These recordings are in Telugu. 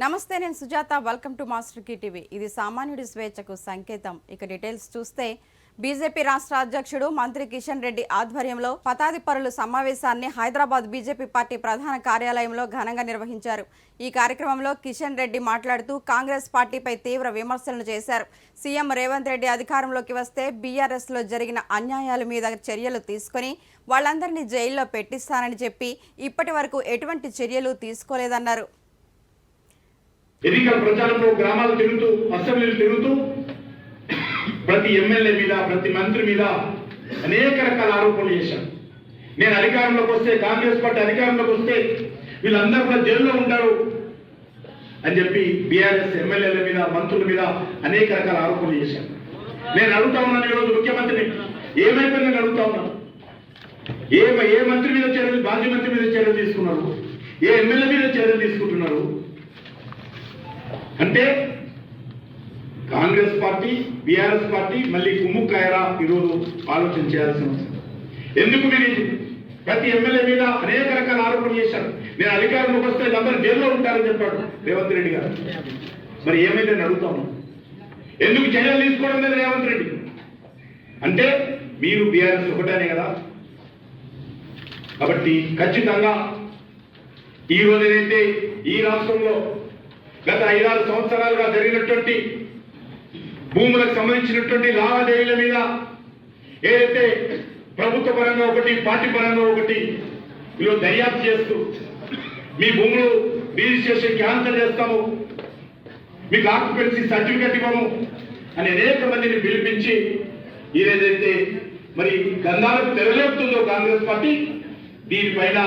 నమస్తే, నేను Sujatha. Welcome to master key TV. ఇది సామాన్యుడి స్వేచ్ఛకు సంకేతం. ఇక డీటెయిల్స్ చూస్తే బీజేపీ రాష్ట్ర అధ్యక్షుడు మంత్రి కిషన్ రెడ్డి ఆధ్వర్యంలో పతాది పరుల సమావేశాన్ని హైదరాబాద్ బీజేపీ పార్టీ ప్రధాన కార్యాలయంలో ఘనంగా నిర్వహించారు. ఈ కార్యక్రమంలో కిషన్ రెడ్డి మాట్లాడుతూ కాంగ్రెస్ పార్టీపై తీవ్ర విమర్శలు చేశారు. సీఎం రేవంత్ రెడ్డి అధికారంలోకి వస్తే బీఆర్ఎస్లో జరిగిన అన్యాయాల మీద చర్యలు తీసుకుని వాళ్ళందరినీ జైల్లో పెట్టిస్తానని చెప్పి ఇప్పటి వరకు ఎటువంటి చర్యలు తీసుకోలేదన్నారు. ఎన్నికల ప్రచారంలో గ్రామాలు తిరుగుతూ అసెంబ్లీలు తిరుగుతూ ప్రతి ఎమ్మెల్యే మీద ప్రతి మంత్రి మీద అనేక రకాల ఆరోపణలు చేశారు. నేను అధికారంలోకి వస్తే, కాంగ్రెస్ పార్టీ అధికారంలోకి వస్తే వీళ్ళందరూ కూడా జైల్లో ఉంటారు అని చెప్పి బీఆర్ఎస్ ఎమ్మెల్యేల మీద మంత్రుల మీద అనేక రకాల ఆరోపణలు చేశారు. నేను అడుగుతా ఉన్నాను ఈరోజు ముఖ్యమంత్రిని, ఏమైపోయింది నేను అడుగుతా ఉన్నాను. ఏ మంత్రి మీద చర్యలు, మాజీ మంత్రి మీద చర్యలు తీసుకున్నారు, ఏ ఎమ్మెల్యే మీద చర్యలు తీసుకుంటున్నారు అంటే కాంగ్రెస్ పార్టీ బీఆర్ఎస్ పార్టీ మళ్ళీ కుమ్ముక్కాయరా ఈరోజు ఆలోచన చేయాల్సిన అవసరం. ఎందుకు మీరు ప్రతి ఎమ్మెల్యే మీద అనేక రకాల ఆరోపణలు చేశారు. నేను అధికారంలోకి వస్తే అందరూ జైల్లో ఉంటారని చెప్పాడు రేవంత్ రెడ్డి గారు. మరి ఏమైతే అడుగుతాము, ఎందుకు చర్యలు తీసుకోవడం లేదు రేవంత్ రెడ్డి అంటే మీరు బీఆర్ఎస్ ఒకటేనే కదా. కాబట్టి ఖచ్చితంగా ఈ రోజు ఏదైతే ఈ రాష్ట్రంలో గత 5-6 సంవత్సరాలుగా జరిగినటువంటి భూములకు సంబంధించినటువంటి లావాదేవీల మీద ఏదైతే ప్రభుత్వ పరంగా ఒకటి, పార్టీ పరంగా ఒకటి ఈరోజు దర్యాప్తు చేస్తూ మీ భూములు రిజిస్ట్రేషన్ క్యాన్సల్ చేస్తాము, మీకు ఆక్యుపెన్సీ సర్టిఫికెట్ ఇవ్వము అని అనేక మందిని పిలిపించి ఏదైతే మరి గంధాలకు తెరలేపుతుందో కాంగ్రెస్ పార్టీ, దీనిపైన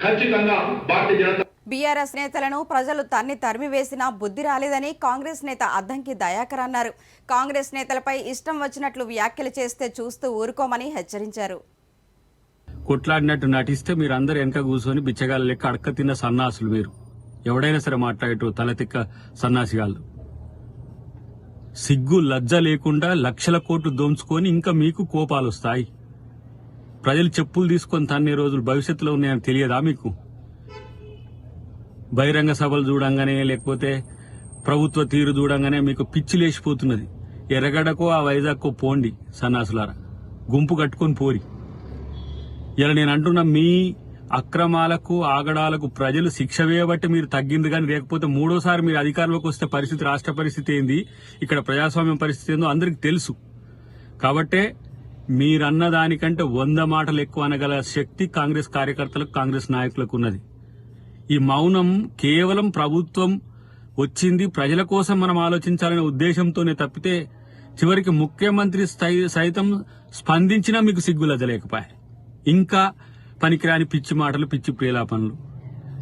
ఖచ్చితంగా భారతీయ జనతా బీఆర్ఎస్ నేతలను ప్రజలు తరిమివేసినా బుద్ధి రాలేదని కాంగ్రెస్ నేత అద్దంకి దయాకర్ అన్నారు. కాంగ్రెస్ నేతలపై ఇష్టం వచ్చినట్లు వ్యాఖ్యలు చేస్తే చూస్తూ ఊరుకోమని హెచ్చరించారు. కొట్లాడినట్టు నటిస్తే మీరు అందరు వెనక కూర్చొని బిచ్చగాళ్ళ లెక్క అడక్క తిన్న సన్నాసులు. మీరు ఎవడైనా సరే మాట్లాడేటో తలతిక్క సన్నాసిగాళ్ళు. సిగ్గు లజ్జ లేకుండా లక్షల కోట్లు దోంచుకొని ఇంకా మీకు కోపాలు వస్తాయి. ప్రజలు చెప్పులు తీసుకొని తన్నే రోజులు భవిష్యత్తులో ఉన్నాయని తెలియదా మీకు? బహిరంగ సభలు చూడంగానే లేకపోతే ప్రభుత్వ తీరు చూడంగానే మీకు పిచ్చి లేచిపోతున్నది. ఎర్రగడ్డకో ఆ వైజాగ్కో పోండి సన్నాసులారా, గుంపు కట్టుకొని పోరి. ఇలా నేను అంటున్నా, మీ అక్రమాలకు ఆగడాలకు ప్రజలు శిక్ష వేయబట్టి మీరు తగ్గింది. కానీ లేకపోతే మూడోసారి మీరు అధికారంలోకి వస్తే పరిస్థితి, రాష్ట్ర పరిస్థితి ఏంది, ఇక్కడ ప్రజాస్వామ్యం పరిస్థితి ఏందో అందరికి తెలుసు. కాబట్టే మీరన్న దానికంటే 100 మాటలు ఎక్కువ అనగల శక్తి కాంగ్రెస్ కార్యకర్తలకు, కాంగ్రెస్ నాయకులకు ఉన్నది. ఈ మౌనం కేవలం ప్రభుత్వం వచ్చింది ప్రజల కోసం మనం ఆలోచించాలనే ఉద్దేశంతోనే తప్పితే చివరికి ముఖ్యమంత్రి సైతం స్పందించినా మీకు సిగ్గులద్దలేకపోయా. ఇంకా పనికిరాని పిచ్చి మాటలు, పిచ్చి ప్రేలాపనలు.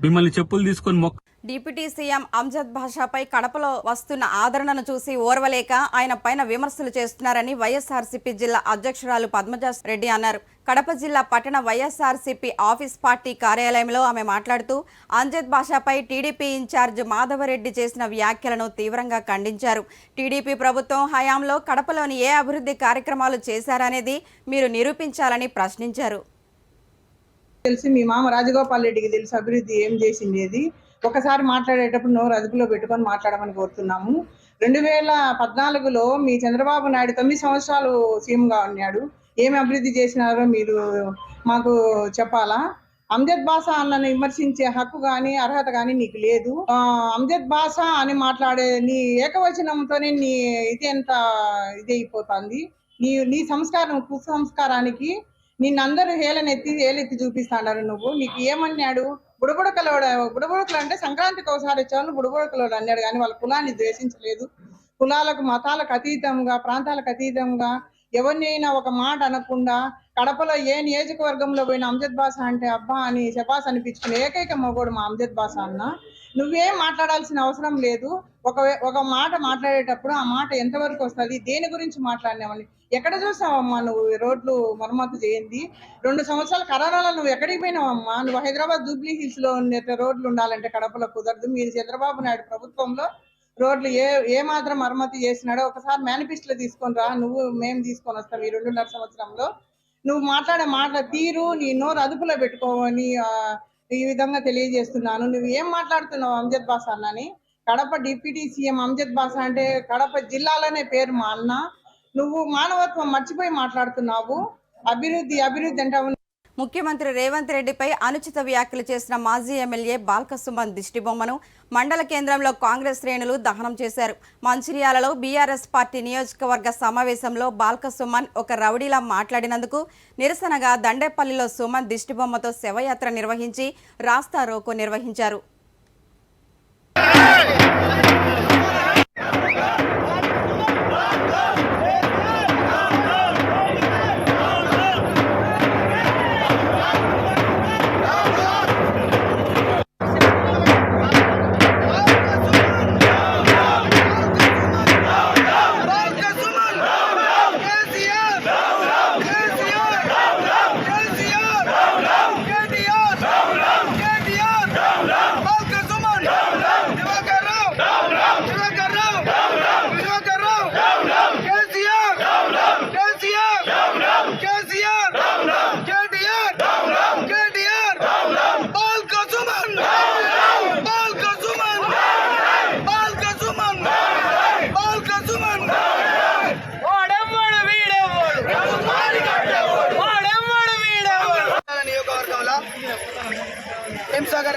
మిమ్మల్ని చెప్పులు తీసుకొని డిప్యూటీ సీఎం అంజద్ బాషాపై కడపలో వస్తున్న ఆదరణను చూసి ఓర్వలేక ఆయన పైన విమర్శలు చేస్తున్నారని వైఎస్ఆర్సీపీ జిల్లా అధ్యక్షురాలు పద్మజ రెడ్డి అన్నారు. కడప జిల్లా పట్టణ వైఎస్ఆర్సీపీ ఆఫీస్ పార్టీ కార్యాలయంలో ఆమె మాట్లాడుతూ అంజద్ బాషాపై టీడీపీ ఇన్ఛార్జ్ మాధవరెడ్డి చేసిన వ్యాఖ్యలను తీవ్రంగా ఖండించారు. టీడీపీ ప్రభుత్వం హయాంలో కడపలోని ఏ అభివృద్ధి కార్యక్రమాలు చేశారనేది మీరు నిరూపించాలని ప్రశ్నించారు. తెలిసి మీ మామ రాజగోపాల్ రెడ్డికి తెలుసు అభివృద్ధి ఏం చేసింది. ఒకసారి మాట్లాడేటప్పుడు నోరు అదుపులో పెట్టుకొని మాట్లాడమని కోరుతున్నాము. 2014లో మీ చంద్రబాబు నాయుడు 9 సంవత్సరాలు సీఎంగా ఉన్నాడు. ఏమి అభివృద్ధి చేసినారో మీరు మాకు చెప్పాలా? అంజద్ బాషా అన్నను విమర్శించే హక్కు కానీ అర్హత కానీ నీకు లేదు. అంజద్ బాషా అని మాట్లాడే నీ ఏకవచనంతోనే నీ ఇది ఎంత ఇదైపోతుంది. నీ సంస్కారం, కుసంస్కారానికి నిన్నందరూ ఏలెత్తి చూపిస్తాడారు. నీకు ఏమన్నాడు? బుడబుడకలు అంటే సంక్రాంతికి ఒకసారి వచ్చాను బుడబుడకలోడు అన్నాడు. కానీ వాళ్ళ కులాన్ని ద్వేషించలేదు. కులాలకు, మతాలకు అతీతంగా, ప్రాంతాలకు అతీతంగా ఎవరినైనా ఒక మాట అనకుండా కడపలో ఏ నియోజకవర్గంలో పోయిన అంజద్ బాషా అంటే అబ్బా అని శబాస్ అనిపించుకునే ఏకైక మగోడు మా అంజద్ బాషా అన్న. నువ్వేం మాట్లాడాల్సిన అవసరం లేదు. ఒక మాట మాట్లాడేటప్పుడు ఆ మాట ఎంతవరకు వస్తుంది, దేని గురించి మాట్లాడినామని ఎక్కడ చూసావమ్మా? నువ్వు రోడ్లు మరమ్మతు చేయింది 2 సంవత్సరాల కరోనాలో నువ్వు ఎక్కడికి పోయినావమ్మా? నువ్వు హైదరాబాద్ జూబ్లీ హిల్స్ లో రోడ్లు ఉండాలంటే కడపలో కుదరదు. మీరు చంద్రబాబు నాయుడు ప్రభుత్వంలో రోడ్లు ఏ మాత్రం మరమ్మతు చేసినాడో ఒకసారి మేనిఫెస్టోలో తీసుకొని రా. మేము తీసుకొని వస్తాం. ఈ 2.5 సంవత్సరంలో నువ్వు మాట్లాడే మాటల తీరు, నీ నోరు అదుపులో పెట్టుకోవని ఈ విధంగా తెలియజేస్తున్నాను. నువ్వు ఏం మాట్లాడుతున్నావు అంజద్ బాషా అన్నని? కడప డిప్యూటీ సీఎం అంజద్ బాషా అంటే కడప జిల్లాలోనే పేరు మా అన్న. నువ్వు మానవత్వం మర్చిపోయి మాట్లాడుతున్నావు. అభివృద్ధి అభివృద్ధి అంటావు. ముఖ్యమంత్రి రేవంత్ రెడ్డిపై అనుచిత వ్యాఖ్యలు చేసిన మాజీ ఎమ్మెల్యే బాల్క సుమన్ దిష్టిబొమ్మను మండల కేంద్రంలో కాంగ్రెస్ శ్రేణులు దహనం చేశారు. మంచిర్యాలలో బీఆర్ఎస్ పార్టీ నియోజకవర్గ సమావేశంలో బాల్క సుమన్ ఒక రౌడీలా మాట్లాడినందుకు నిరసనగా దండేపల్లిలో సుమన్ దిష్టిబొమ్మతో శవయాత్ర నిర్వహించి రాస్తా రోకో నిర్వహించారు.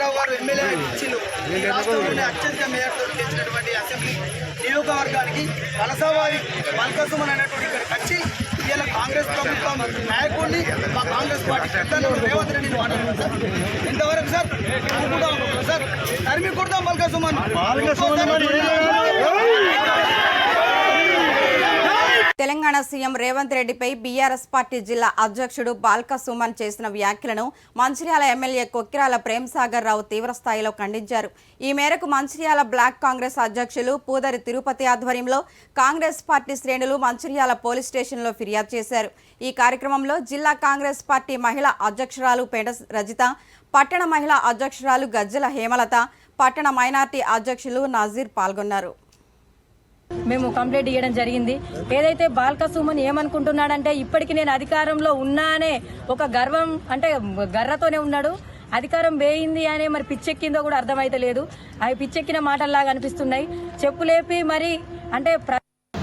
రావు గారు ఎమ్మెల్యే ఇచ్చిండు. ఈ రాష్ట్రంలోనే అత్యధిక మేయర్తో గెలిచినటువంటి అసెంబ్లీ నియోజకవర్గానికి వలసవాది బాల్క సుమన్ అనేటువంటి ఇక్కడికి వచ్చి ఇలా కాంగ్రెస్ ప్రభుత్వం నాయకుడిని మా కాంగ్రెస్ పార్టీ పెద్దలు రేవంత్ రెడ్డిని మాట్లాడుతున్నారు సార్. ఎంతవరకు సార్ సార్ తరిమి కొడతాం బాల్క సుమన్. తెలంగాణ సీఎం రేవంత్ రెడ్డిపై బీఆర్ఎస్ పార్టీ జిల్లా అధ్యక్షుడు బాల్క సుమన్ చేసిన వ్యాఖ్యలను మంచిర్యాల ఎమ్మెల్యే కొక్కిరాల ప్రేమ్సాగర్ రావు తీవ్రస్థాయిలో ఖండించారు. ఈ మేరకు మంచిర్యాల బ్లాక్ కాంగ్రెస్ అధ్యక్షులు పూదరి తిరుపతి ఆధ్వర్యంలో కాంగ్రెస్ పార్టీ శ్రేణులు మంచిర్యాల పోలీస్ స్టేషన్లో ఫిర్యాదు చేశారు. ఈ కార్యక్రమంలో జిల్లా కాంగ్రెస్ పార్టీ మహిళా అధ్యక్షురాలు పేట రజిత, పట్టణ మహిళా అధ్యక్షురాలు గజ్జల హేమలత, పట్టణ మైనార్టీ అధ్యక్షులు నజీర్ పాల్గొన్నారు. మేము కంప్లైంట్ ఇవ్వడం జరిగింది. ఏదైతే బాల్క సుమన్ ఏమనుకుంటున్నాడంటే ఇప్పటికి నేను అధికారంలో ఉన్నానే ఒక గర్వం అంటే గర్రతోనే ఉన్నాడు. అధికారం వేయింది అనే మరి పిచ్చెక్కిందో కూడా అర్థమైతలేదు. అవి పిచ్చెక్కిన మాటల్లాగా అనిపిస్తున్నాయి. చెప్పులేపి మరి అంటే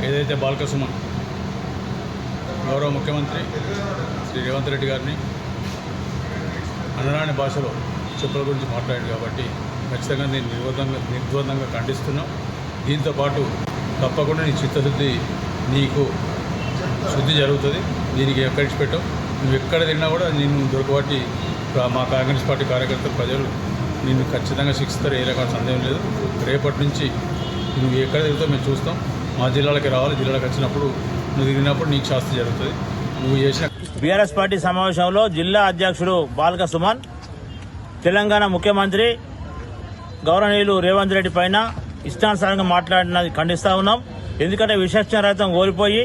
ఏదైతే బాల్క సుమన్ గౌరవ ముఖ్యమంత్రి శ్రీ రేవంత్ రెడ్డి గారిని అనరాని భాషలో చెప్పుల గురించి మాట్లాడాడు కాబట్టి ఖచ్చితంగా నేను నిర్ద్వందంగా ఖండిస్తున్నాం. దీంతోపాటు తప్పకుండా నీ చిత్తశుద్ధి నీకు శుద్ధి జరుగుతుంది. దీనికి ఎక్కడికి పెట్టావు నువ్వు ఎక్కడ తిన్నా కూడా నిన్ను దొరకబట్టి మా కాంగ్రెస్ పార్టీ కార్యకర్తలు ప్రజలు నిన్ను ఖచ్చితంగా శిక్షిస్తారు. ఏ రకమైన సందేహం లేదు. రేపటి నుంచి నువ్వు ఎక్కడ తిరుగుతావు మేము చూస్తాం. మా జిల్లాలకి రావాలి. జిల్లాలకు వచ్చినప్పుడు నువ్వు తిరిగినప్పుడు నీకు శాస్తి జరుగుతుంది. నువ్వు చేసిన బీఆర్ఎస్ పార్టీ సమావేశంలో జిల్లా అధ్యక్షుడు బాల్క సుమన్ తెలంగాణ ముఖ్యమంత్రి గౌరవనీయులు రేవంత్ రెడ్డి పైన ఇష్టానుసారంగా మాట్లాడినది ఖండిస్తూ ఉన్నాం. ఎందుకంటే విచక్షణ రహితం కోల్పోయి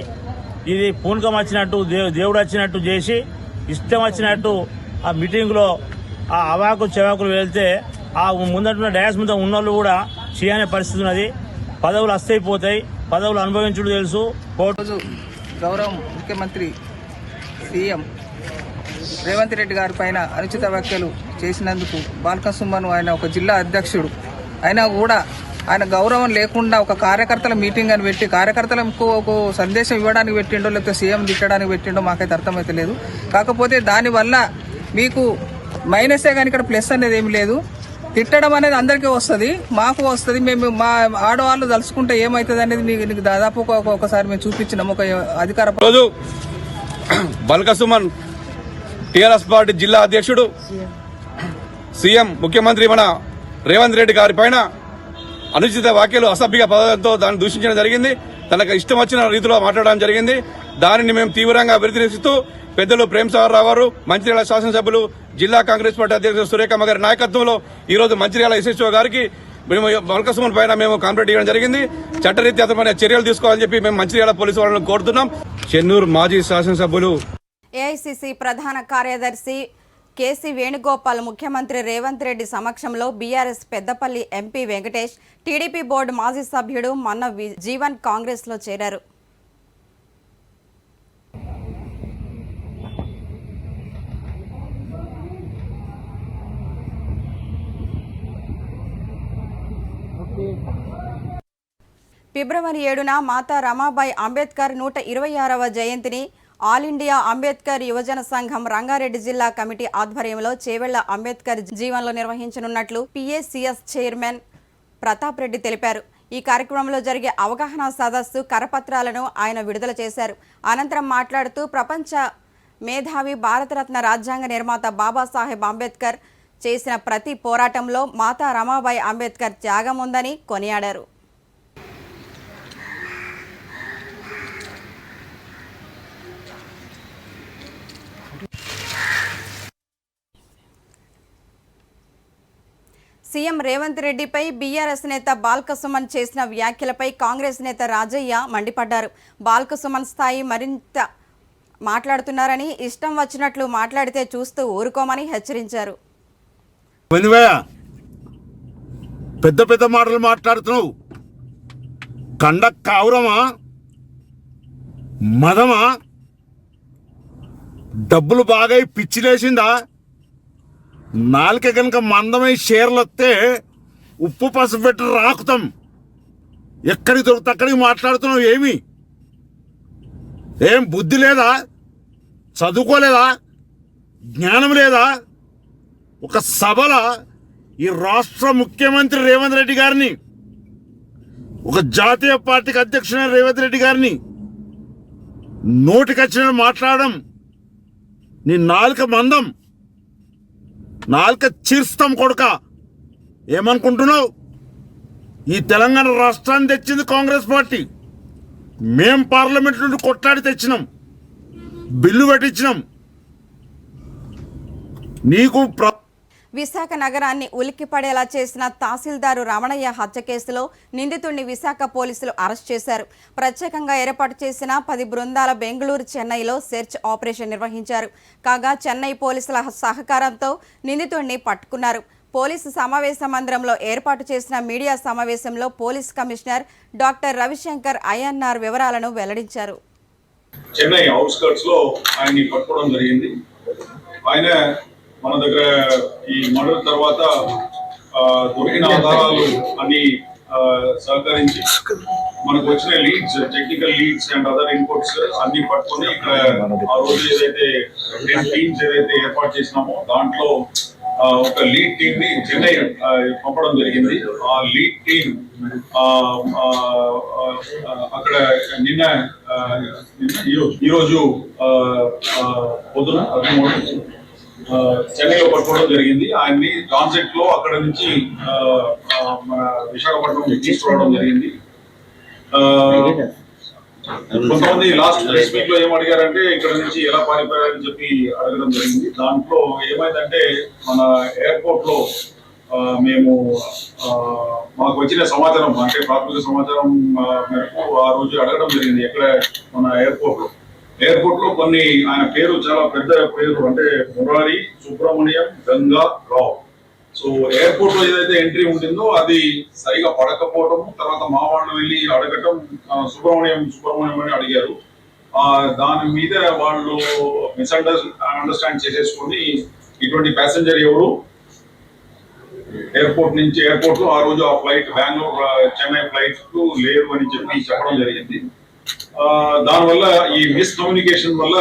ఇది పూనకం వచ్చినట్టు దేవుడు వచ్చినట్టు చేసి ఇష్టం వచ్చినట్టు ఆ మీటింగ్లో ఆ అవాకులు చెవాకులు వెళ్తే ఆ ముందటున్న డయాస్ మీద ఉన్నోళ్ళు కూడా చేయనే పరిస్థితి ఉన్నది. పదవులు అస్తైపోతాయి. పదవులు అనుభవించుడు తెలుసు. రోజు గౌరవ ముఖ్యమంత్రి సీఎం రేవంత్ రెడ్డి గారి పైన అనుచిత వ్యాఖ్యలు చేసినందుకు బాల్క సుమన్ ఆయన ఒక జిల్లా అధ్యక్షుడు అయినా కూడా ఆయన గౌరవం లేకుండా ఒక కార్యకర్తల మీటింగ్ అని పెట్టి కార్యకర్తలకు ఒక సందేశం ఇవ్వడానికి పెట్టిండో లేకపోతే సీఎం తిట్టడానికి పెట్టిండో మాకైతే అర్థమైతే లేదు. కాకపోతే దానివల్ల మీకు మైనసే కానీ ఇక్కడ ప్లస్ అనేది ఏమి లేదు. తిట్టడం అనేది అందరికీ వస్తుంది, మాకు వస్తుంది. మేము మా ఆడవాళ్ళు తలుచుకుంటే ఏమవుతుంది అనేది మీకు దాదాపు ఒకసారి మేము చూపించినాము. ఒక అధికార రోజు బాల్క సుమన్ టీఆర్ఎస్ పార్టీ జిల్లా అధ్యక్షుడు సీఎం ముఖ్యమంత్రి మన రేవంత్ రెడ్డి గారి పైన అనుచిత వ్యాఖ్యలు అసభ్య పదాలతో దాన్ని దూషించడం జరిగింది. తనకు ఇష్టం వచ్చిన రీతిలో మాట్లాడడం జరిగింది. దానిని మేము తీవ్రంగా వ్యతిరేకిస్తూ పెద్దలు ప్రేమ్సాగర్ రావు గారు, మంచిర్యాల శాసనసభ్యులు, జిల్లా కాంగ్రెస్ పార్టీ అధ్యక్షుడు సురేఖమ్మ గారి నాయకత్వంలో ఈ రోజు మంచిర్యాల ఎస్హెచ్ఓ గారికి మేము బాల్క సుమన్ పైన మేము కంప్లైంట్ ఇవ్వడం జరిగింది. చట్టరీత్యా అతని చర్యలు తీసుకోవాలని చెప్పి మేము మంచిర్యాల పోలీసు వాళ్ళని కోరుతున్నాం. చెన్నూరు మాజీ శాసనసభ్యులు ఏఐసిసి ప్రధాన కార్యదర్శి కేసీ వేణుగోపాల్ ముఖ్యమంత్రి రేవంత్ రెడ్డి సమక్షంలో BRS Peddapalli MP Venkatesh, TDP board మాజీ సభ్యుడు మన్న జీవన్ కాంగ్రెస్లో చేరారు. ఓకే. ఫిబ్రవరి 7న మాతా రమాబాయి అంబేద్కర్ 126వ జయంతిని ఆల్ ఇండియా అంబేద్కర్ యువజన సంఘం రంగారెడ్డి జిల్లా కమిటీ ఆధ్వర్యంలో చేవెళ్ల అంబేద్కర్ జీవన్లో నిర్వహించనున్నట్లు పిఏసిఎస్ చైర్మన్ ప్రతాప్ రెడ్డి తెలిపారు. ఈ కార్యక్రమంలో జరిగే అవగాహన సదస్సు కరపత్రాలను ఆయన విడుదల చేశారు. అనంతరం మాట్లాడుతూ ప్రపంచ మేధావి భారతరత్న రాజ్యాంగ నిర్మాత బాబాసాహెబ్ అంబేద్కర్ చేసిన ప్రతి పోరాటంలో మాతా రమాబాయి అంబేద్కర్ త్యాగం ఉందని కొనియాడారు. సీఎం రేవంత్ రెడ్డిపై బీఆర్ఎస్ నేత బాల్క సుమన్ చేసిన వ్యాఖ్యలపై కాంగ్రెస్ నేత రాజయ్య మండిపడ్డారు. బాల్క సుమన్ స్థాయి మరింత మాట్లాడుతున్నారని, ఇష్టం వచ్చినట్లు మాట్లాడితే చూస్తూ ఊరుకోమని హెచ్చరించారు. పెద్ద పెద్ద మాటలు మాట్లాడుతున్నావు. కండ కావురమా, మదమా, డబ్బులు బాగా పిచ్చిలేసిందా? నాలుక కనుక మందమై షేర్లు వస్తే ఉప్పు పసుపు పెట్టి రాకుతాం. ఎక్కడికి దొరికితే అక్కడికి మాట్లాడుతున్నావు. ఏం బుద్ధి లేదా? చదువుకోలేదా? జ్ఞానం లేదా? ఒక సభల ఈ రాష్ట్ర ముఖ్యమంత్రి రేవంత్ రెడ్డి గారిని, ఒక జాతీయ పార్టీకి అధ్యక్షుడైన రేవంత్ రెడ్డి గారిని నోటికొచ్చిన మాట్లాడడం నీ నాలుక మందం, నాలుక చీర్స్తాం కొడుక. ఏమనుకుంటున్నావు? ఈ తెలంగాణ రాష్ట్రాన్ని తెచ్చింది కాంగ్రెస్ పార్టీ. మేం పార్లమెంట్ నుండి కొట్లాడి తెచ్చినాం, బిల్లు పెట్టించినాం. నీకు విశాఖ నగరాన్ని ఉలిక్కిపడేలా చేసిన తహసీల్దారు రమణయ్య హత్య కేసులో నిందితుడిని విశాఖ పోలీసులు అరెస్ట్ చేశారు. ప్రత్యేకంగా ఏర్పాటు చేసిన 10 బృందాల బెంగళూరు, చెన్నైలో సెర్చ్ ఆపరేషన్ నిర్వహించారు. కాగా చెన్నై పోలీసుల సహకారంతో నిందితుడిని పట్టుకున్నారు. పోలీసు సమావేశ మందిరంలో ఏర్పాటు చేసిన మీడియా సమావేశంలో police commissioner doctor Ravishankar INR వివరాలను వెల్లడించారు. చెన్నై అవుట్స్కర్ట్స్ లో ఆయన్ని పట్టుకోవడం జరిగింది. ఆయన మన దగ్గర ఈ మర్డర్ తర్వాత దొరికిన ఆధారాలు అన్ని సహకరించి మనకు వచ్చిన leads, technical leads and other inputs అన్ని పట్టుకొని ఇక్కడ ఆ రోజు ఏదైతే 10 టీమ్స్ ఏదైతే ఏర్పాటు చేసినామో దాంట్లో ఒక లీడ్ టీమ్ ని చెన్నై పంపడం జరిగింది. ఆ లీడ్ టీమ్ అక్కడ ఈరోజు పొద్దున చెన్నైలో పట్టుకోవడం జరిగింది. ఆయన్ని కాన్సెప్ట్ లో అక్కడ నుంచి విశాఖపట్నం తీసుకురావడం జరిగింది. కొంతమంది లాస్ట్ ప్రెస్ మీట్ లో ఏం అడిగారంటే ఇక్కడ నుంచి ఎలా పారిపోయారని చెప్పి అడగడం జరిగింది. దాంట్లో ఏమైందంటే మన ఎయిర్పోర్ట్ లో మేము మాకు వచ్చిన సమాచారం, అంటే ప్రాథమిక సమాచారం మేరకు ఆ రోజు అడగడం జరిగింది. ఎక్కడ మన ఎయిర్పోర్ట్ లో కొన్ని ఆయన పేరు చాలా పెద్ద పేరు, అంటే మురారి సుబ్రహ్మణ్యం గంగా రావు. సో ఎయిర్పోర్ట్ లో ఏదైతే ఎంట్రీ ఉంటుందో అది సరిగా పడకపోవడం, తర్వాత మా వాళ్ళు వెళ్ళి అడగటం సుబ్రహ్మణ్యం అని అడిగారు. దాని మీద వాళ్ళు అండర్స్టాండ్ చేసేసుకొని ఇటువంటి ప్యాసింజర్ ఎవరు ఎయిర్పోర్ట్ లో ఆ రోజు ఆ ఫ్లైట్ బెంగళూరు చెన్నై ఫ్లైట్ కు లేరు అని చెప్పి చెప్పడం జరిగింది. దానివల్ల ఈ మిస్కమ్యూనికేషన్ వల్ల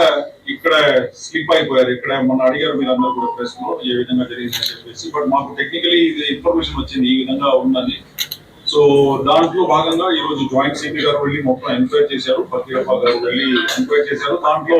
ఇక్కడ స్లిప్ అయిపోయారు. ఇక్కడ మన అడిగారు మీరు అందరూ కూడా ప్రెస్ లో ఏ విధంగా జరిగిందని చెప్పేసి. బట్ మాకు టెక్నికలీ ఇది ఇన్ఫర్మేషన్ వచ్చింది ఈ విధంగా ఉందని. సో దాంట్లో భాగంగా ఈ రోజు జాయింట్ సిపి గారు వెళ్ళి మొత్తం ఎంక్వైరీ చేశారు. పత్రికప్ప గారు వెళ్ళి ఎంక్వైరీ చేశారు. దాంట్లో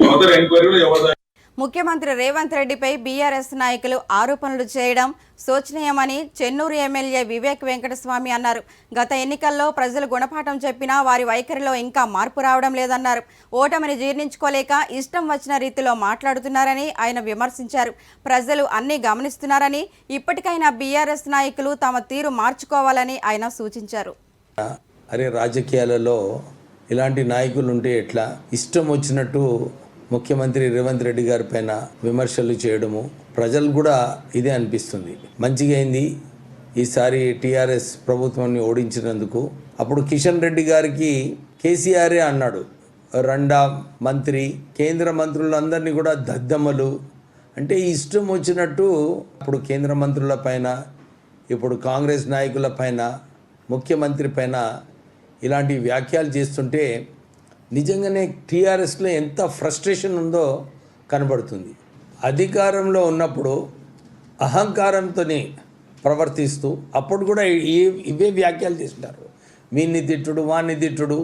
ఫర్దర్ ఎంక్వైరీలో ఎవరు ముఖ్యమంత్రి రేవంత్ రెడ్డిపై బీఆర్ఎస్ నాయకులు ఆరోపణలు చేయడం శోచనీయమని చెన్నూరు ఎమ్మెల్యే వివేక్ వెంకటస్వామి అన్నారు. గత ఎన్నికల్లో ప్రజలు గుణపాఠం చెప్పినా వారి వైఖరిలో ఇంకా మార్పు రావడం లేదన్నారు. ఓటమిని జీర్ణించుకోలేక ఇష్టం వచ్చిన రీతిలో మాట్లాడుతున్నారని ఆయన విమర్శించారు. ప్రజలు అన్నీ గమనిస్తున్నారని, ఇప్పటికైనా బీఆర్ఎస్ నాయకులు తమ తీరు మార్చుకోవాలని ఆయన సూచించారు. అరే, రాజకీయాలలో ఇలాంటి నాయకులు ఉంటే ఎట్లా? ఇష్టం వచ్చినట్టు ముఖ్యమంత్రి రేవంత్ రెడ్డి గారి పైన విమర్శలు చేయడము ప్రజలు కూడా ఇదే అనిపిస్తుంది. మంచిగా అయింది ఈసారి టీఆర్ఎస్ ప్రభుత్వాన్ని ఓడించినందుకు. అప్పుడు కిషన్ రెడ్డి గారికి కేసీఆరే అన్నాడు, రెండా మంత్రి, కేంద్ర మంత్రులందరినీ కూడా దద్దమ్మలు అంటే ఇష్టం వచ్చినట్టు. ఇప్పుడు కేంద్ర మంత్రుల పైన, ఇప్పుడు కాంగ్రెస్ నాయకుల పైన, ముఖ్యమంత్రి పైన ఇలాంటి వ్యాఖ్యలు చేస్తుంటే నిజంగానే టీఆర్ఎస్లో ఎంత ఫ్రస్ట్రేషన్ ఉందో కనబడుతుంది. అధికారంలో ఉన్నప్పుడు అహంకారంతోనే ప్రవర్తిస్తూ అప్పుడు కూడా ఇవే వ్యాఖ్యలు చేస్తుంటారు. వీన్ని తిట్టుడు వాన్ని తిట్టుడు.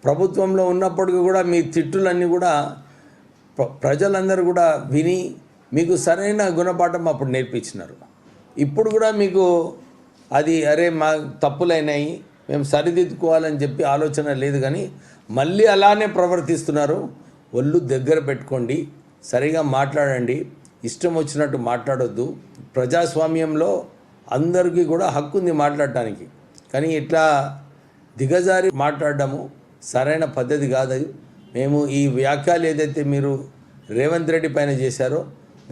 ప్రభుత్వంలో ఉన్నప్పటికీ కూడా మీ తిట్టులన్నీ కూడా ప్రజలందరూ కూడా విని మీకు సరైన గుణపాఠం అప్పుడు నేర్పించినారు. ఇప్పుడు కూడా మీకు అది అరే మా తప్పులైనాయి మేము సరిదిద్దుకోవాలని చెప్పి ఆలోచన లేదు, కానీ మళ్ళీ అలానే ప్రవర్తిస్తున్నారు. ఒళ్ళు దగ్గర పెట్టుకోండి, సరిగా మాట్లాడండి, ఇష్టం వచ్చినట్టు మాట్లాడొద్దు. ప్రజాస్వామ్యంలో అందరికీ కూడా హక్కు ఉంది మాట్లాడటానికి, కానీ ఇట్లా దిగజారి మాట్లాడడము సరైన పద్ధతి కాదు. మేము ఈ వ్యాఖ్యలు ఏదైతే మీరు రేవంత్ రెడ్డి పైన చేశారో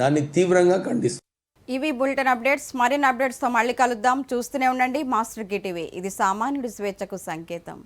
దాన్ని తీవ్రంగా ఖండిస్తాం. ఇవి బులెటిన్ అప్డేట్స్. మరిన్ని అప్డేట్స్తో మళ్ళీ కలుద్దాం. చూస్తూనే ఉండండి మాస్టర్ టీవీ. ఇది సామాన్యుడి స్వేచ్ఛకు సంకేతం.